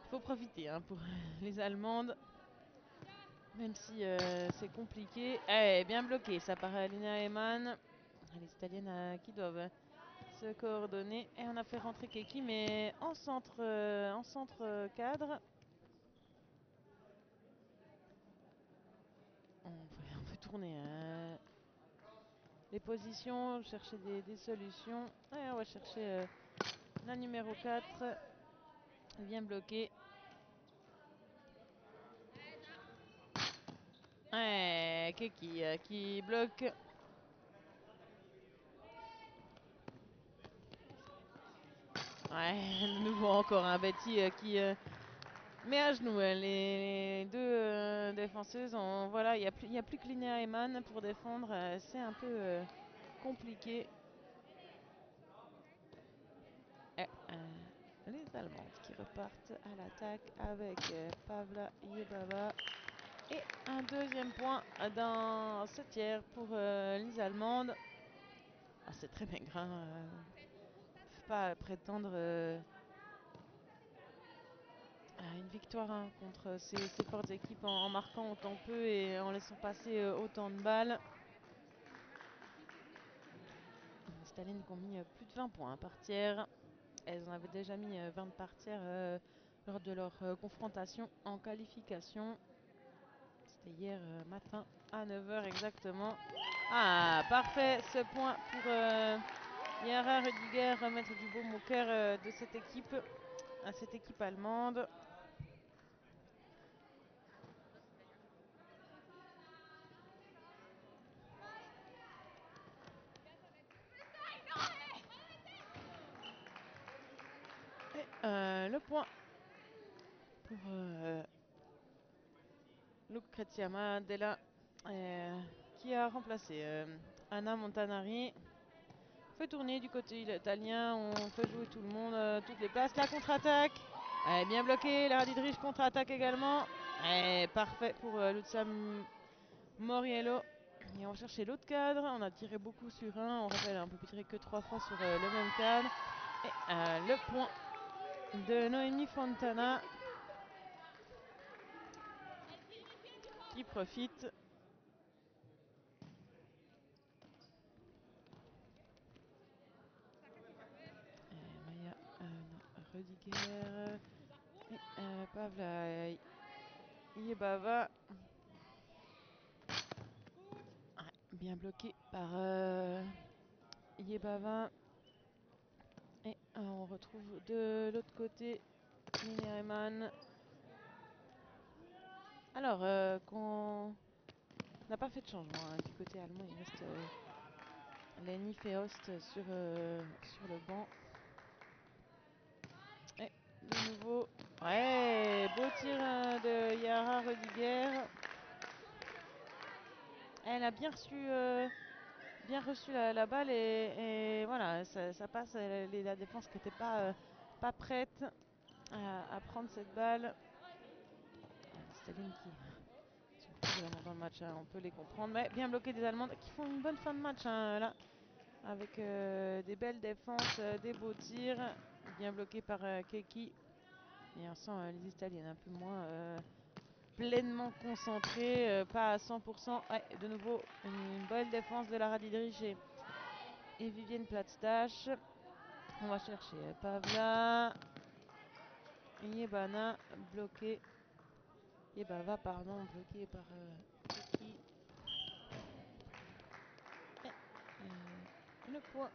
A: Il faut profiter hein, pour les Allemandes. Même si c'est compliqué. Bien bloqué, ça par Lina Eman. Les Italiennes qui doivent se coordonner. Et on a fait rentrer Keki, mais en centre cadre. On peut tourner les positions, chercher des solutions. Et on va chercher la numéro 4. Bien bloqué. Keki qui bloque. Ouais, de nouveau encore un Betty qui met à genoux les deux défenseuses. Voilà, il n'y a plus que Linnea Eman pour défendre. C'est un peu compliqué. Les Allemandes qui repartent à l'attaque avec Pavla Yebaba. Et un deuxième point dans ce tiers pour les Allemandes. Ah, c'est très maigre. Hein, faut pas prétendre à une victoire hein, contre ces fortes équipes en marquant autant peu et en laissant passer autant de balles. Les Italiennes qui ont mis plus de 20 points hein, par tiers. Elles en avaient déjà mis 20 par tiers lors de leur confrontation en qualification. C'était hier matin à 9 h exactement. Ah, parfait ce point pour Yara Rudiger, remettre du baume au cœur de cette équipe, à cette équipe allemande. Et le point pour Lucrezia Madela qui a remplacé Anna Montanari. On fait tourner du côté italien, on fait jouer tout le monde, toutes les places. La contre-attaque Bien bloqué, la Radidrich contre-attaque également. Parfait pour Lutsam Moriello. Et on va chercher l'autre cadre. On a tiré beaucoup sur un. On rappelle, on peut tirer que 3 fois sur le même cadre. Et le point de Noémie Fontana qui profite. Maya Rudiger et Pavla Yebava. Bien bloqué par Yebava. Et on retrouve de l'autre côté Minereman. Alors, qu'on n'a pas fait de changement du côté allemand. Il reste Lenny Feost sur le banc. Et de nouveau, beau tir de Yara Rudiger. Elle a bien reçu la balle et voilà, ça passe. La défense qui n'était pas prête à prendre cette balle. Staline qui sont plus vraiment dans le match, hein, on peut les comprendre. Mais bien bloqué des Allemandes qui font une bonne fin de match là. Avec des belles défenses, des beaux tirs. Bien bloqué par Keki. Et on sent les Italiennes un peu moins pleinement concentrées, pas à 100%. De nouveau, une belle défense de la Radidrich et Vivienne Platzdash. On va chercher Pavla. Yebana bloqué. Yebava, pardon, bloqué par Keki. Le point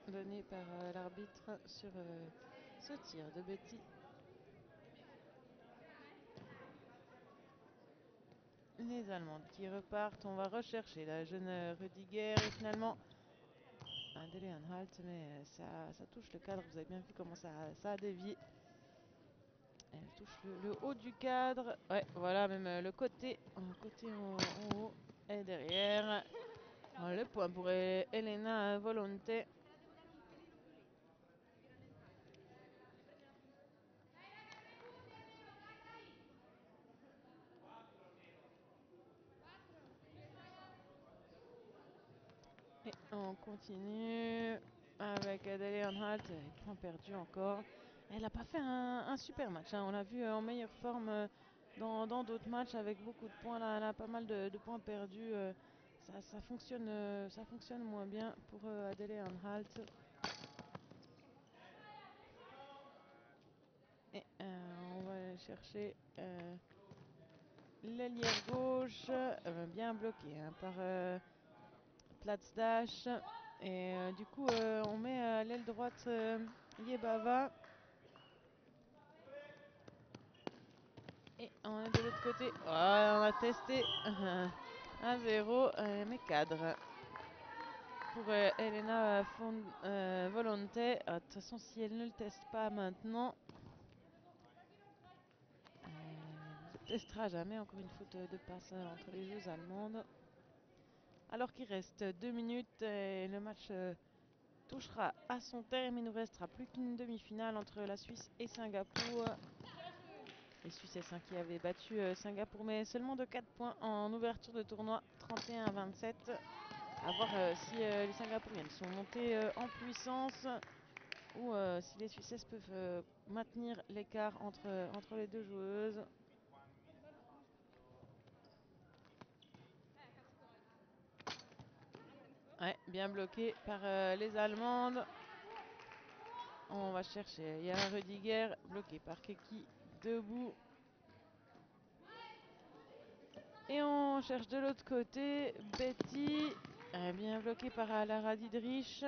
A: donné par l'arbitre sur ce tir de Betty. Les Allemandes qui repartent, on va rechercher la jeune Rudiger et finalement un délai, un halt, mais ça touche le cadre. Vous avez bien vu comment ça a dévié. Elle touche le haut du cadre. Ouais, voilà, même le côté en haut et derrière. Le point pour Elena Volonté. Et on continue avec Adèle Earnhardt, point perdu encore. Elle n'a pas fait un super match, hein. On l'a vu en meilleure forme dans d'autres matchs avec beaucoup de points. Là, elle a pas mal de points perdus. Ça fonctionne moins bien pour Adèle Earnhardt. Et on va aller chercher l'ailière gauche, bien bloqué hein, par Platzdash. Et du coup, on met à l'aile droite Yebava. Et on est de l'autre côté. Oh, on a testé 1-0, mais cadre. Pour Elena Volonté. De toute façon, si elle ne le teste pas maintenant, elle ne testera jamais. Encore une faute de passe entre les joueuses allemandes. Alors qu'il reste 2 minutes et le match touchera à son terme. Il ne nous restera plus qu'une demi-finale entre la Suisse et Singapour. Les Suisses qui avaient battu Singapour, mais seulement de 4 points en ouverture de tournoi, 31-27. A voir si les Singapouriennes sont montées en puissance ou si les Suisses peuvent maintenir l'écart entre les deux joueuses. Bien bloqué par les Allemandes. On va chercher Yara Rudiger, bloqué par Keki, debout. Et on cherche de l'autre côté Betty, bien bloqué par la Radidrich.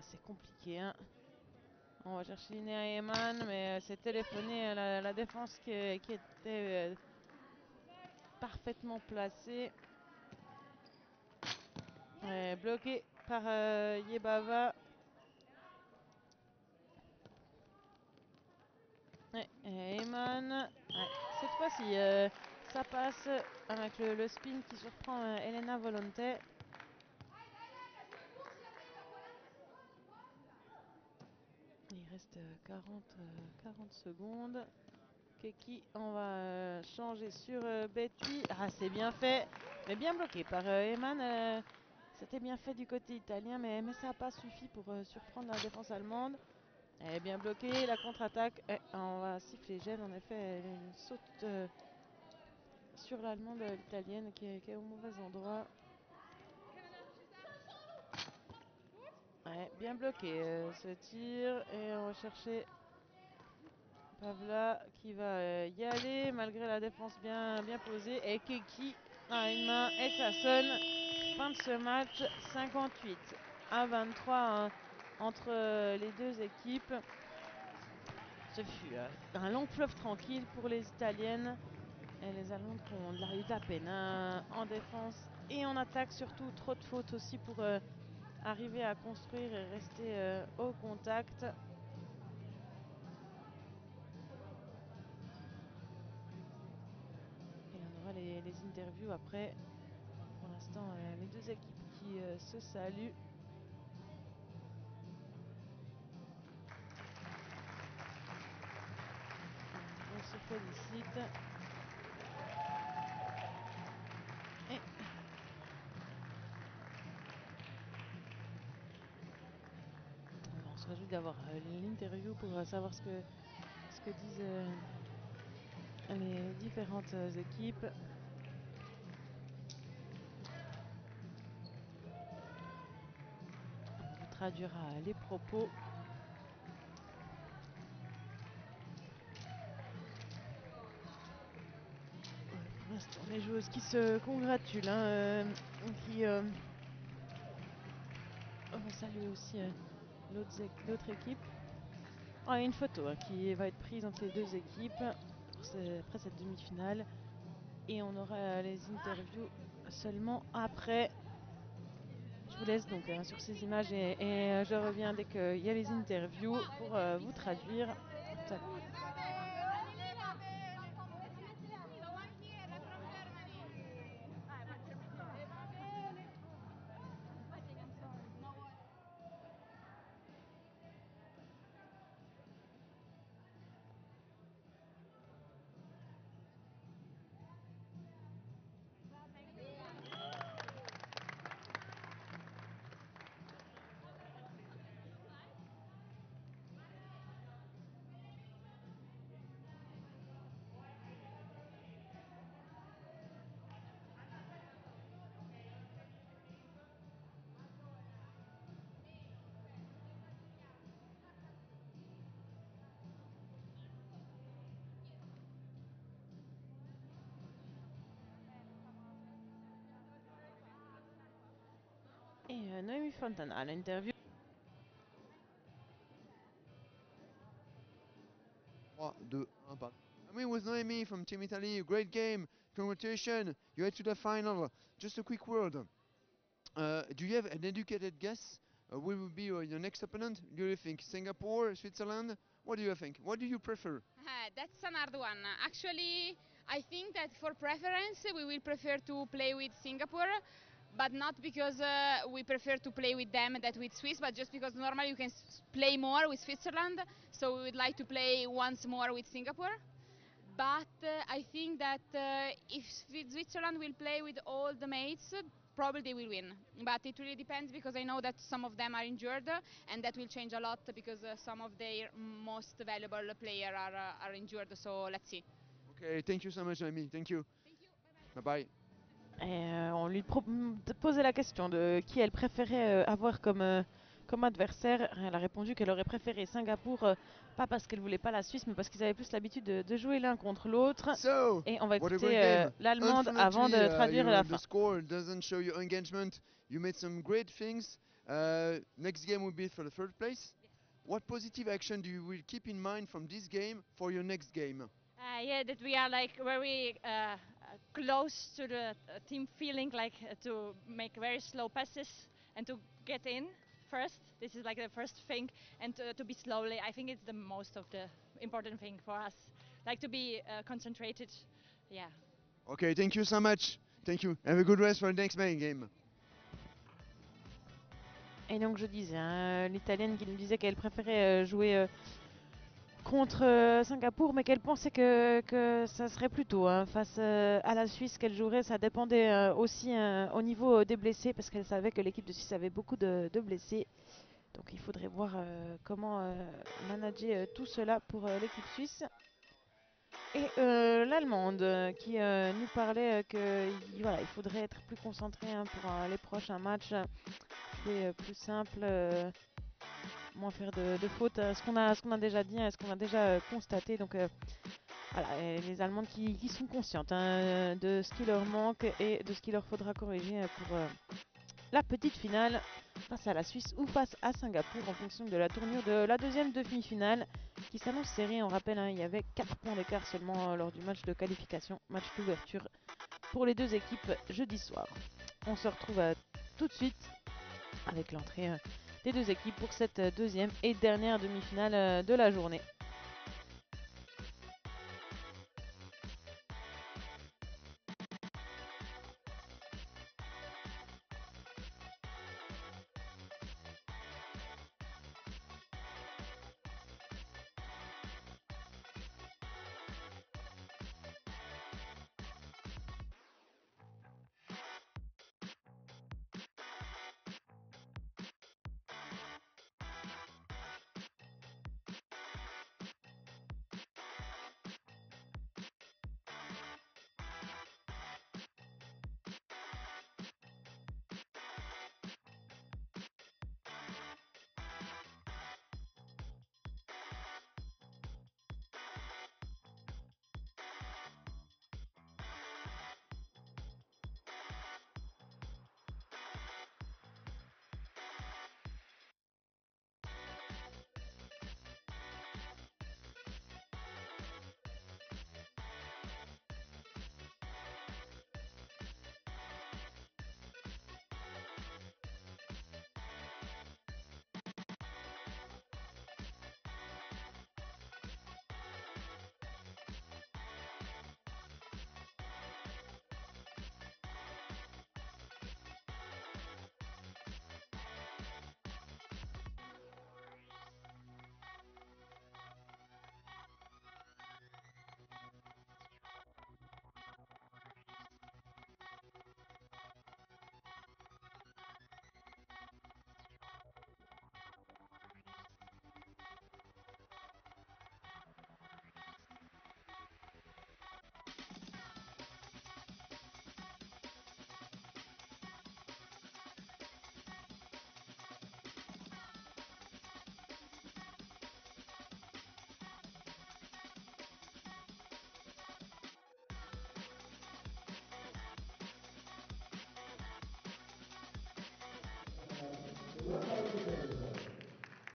A: C'est compliqué. Hein. On va chercher Linnea Eman, mais c'est téléphoné la défense qui était parfaitement placée. Bloqué par Yebava. Eman. Cette fois-ci, ça passe avec le spin qui surprend Elena Volonté. 40 secondes. Keki, on va changer sur Betty. Ah, c'est bien fait, mais bien bloqué par Eman. C'était bien fait du côté italien, mais ça n'a pas suffi pour surprendre la défense allemande. Elle est bien bloquée, la contre-attaque. On va siffler gêne, en effet, elle saute sur l'allemande, l'italienne qui est au mauvais endroit. Ouais, bien bloqué ce tir, et on va chercher Pavla qui va y aller malgré la défense bien posée. Et Keki a une main et ça sonne. Fin de ce match, 58-23 hein, entre les deux équipes. Ce fut un long fleuve tranquille pour les Italiennes. Et les Allemandes qui ont eu de la peine hein, en défense et en attaque, surtout trop de fautes aussi pour arriver à construire et rester au contact. Et on aura les interviews après. Pour l'instant, les deux équipes qui se saluent. On se félicite. Et on se réjouit d'avoir l'interview pour savoir ce que disent les différentes équipes. On vous traduira les propos. Pour l'instant, les joueuses qui se congratulent, hein, qui vont saluer aussi l'autre équipe. Oh, il y a une photo hein, qui va être prise entre les deux équipes après cette demi-finale. Et on aura les interviews seulement après. Je vous laisse donc sur ces images et je reviens dès qu'il y a les interviews pour vous traduire. Tout à l'heure. Et Noémie Fontana à l'interview.
G: 3, 2, 1, pardon. I'm here with Noemi from Team Italy. Great game. Congratulations. You head to the final. Just a quick word. Do you have an educated guess? Who will be your next opponent? Do you think Singapore, Switzerland? What do you think? What do you prefer?
C: That's an hard one. Actually, I think that for preference, we will prefer to play with Singapore, but not because we prefer to play with them than with Swiss, but just because normally you can play more with Switzerland, so we would like to play once more with Singapore. But I think that if Switzerland will play with all the mates, probably they will win. But it really depends because I know that some of them are injured and that will change a lot because some of their most valuable players are injured. So let's see.
G: Okay, thank you so much, Noemi. Thank you.
C: Thank you.
G: Bye bye.
A: Et on lui posait la question de qui elle préférait avoir comme adversaire. Elle a répondu qu'elle aurait préféré Singapour, pas parce qu'elle voulait pas la Suisse, mais parce qu'ils avaient plus l'habitude de jouer l'un contre l'autre.
G: So,
A: Et on va
G: what a
A: écouter
G: great game.
A: l'allemande avant de traduire la fin.
G: The score doesn't show your engagement. You made some great things. Next game will be for the third place. What positive action do you will keep in mind from this game for your next game?
E: Yeah, that we are like very close to the team feeling, like to make very slow passes and to get in first. This is like the first thing, and to be slowly. I think it's the most of the important thing for us, like to be concentrated. Yeah.
G: Okay, thank you so much. Thank you. Have a good rest for the next main game.
A: Et donc je disais, l'italienne qui nous disait qu'elle préférait jouer contre Singapour, mais qu'elle pensait que ça serait plus tôt hein, face à la Suisse qu'elle jouerait. Ça dépendait aussi au niveau des blessés, parce qu'elle savait que l'équipe de Suisse avait beaucoup de blessés. Donc il faudrait voir comment manager tout cela pour l'équipe suisse. Et l'Allemande qui nous parlait que voilà, il faudrait être plus concentré hein, pour les prochains matchs, jouer plus simple, moins faire de fautes, ce qu'on a déjà dit, ce qu'on a déjà constaté. Donc voilà, et les Allemandes qui sont conscientes hein, de ce qui leur manque et de ce qu'il leur faudra corriger pour la petite finale face à la Suisse ou face à Singapour en fonction de la tournure de la deuxième demi-finale qui s'annonce serrée. On rappelle, hein, il y avait 4 points d'écart seulement lors du match de qualification, match d'ouverture pour les deux équipes jeudi soir. On se retrouve tout de suite avec l'entrée des deux équipes pour cette deuxième et dernière demi-finale de la journée.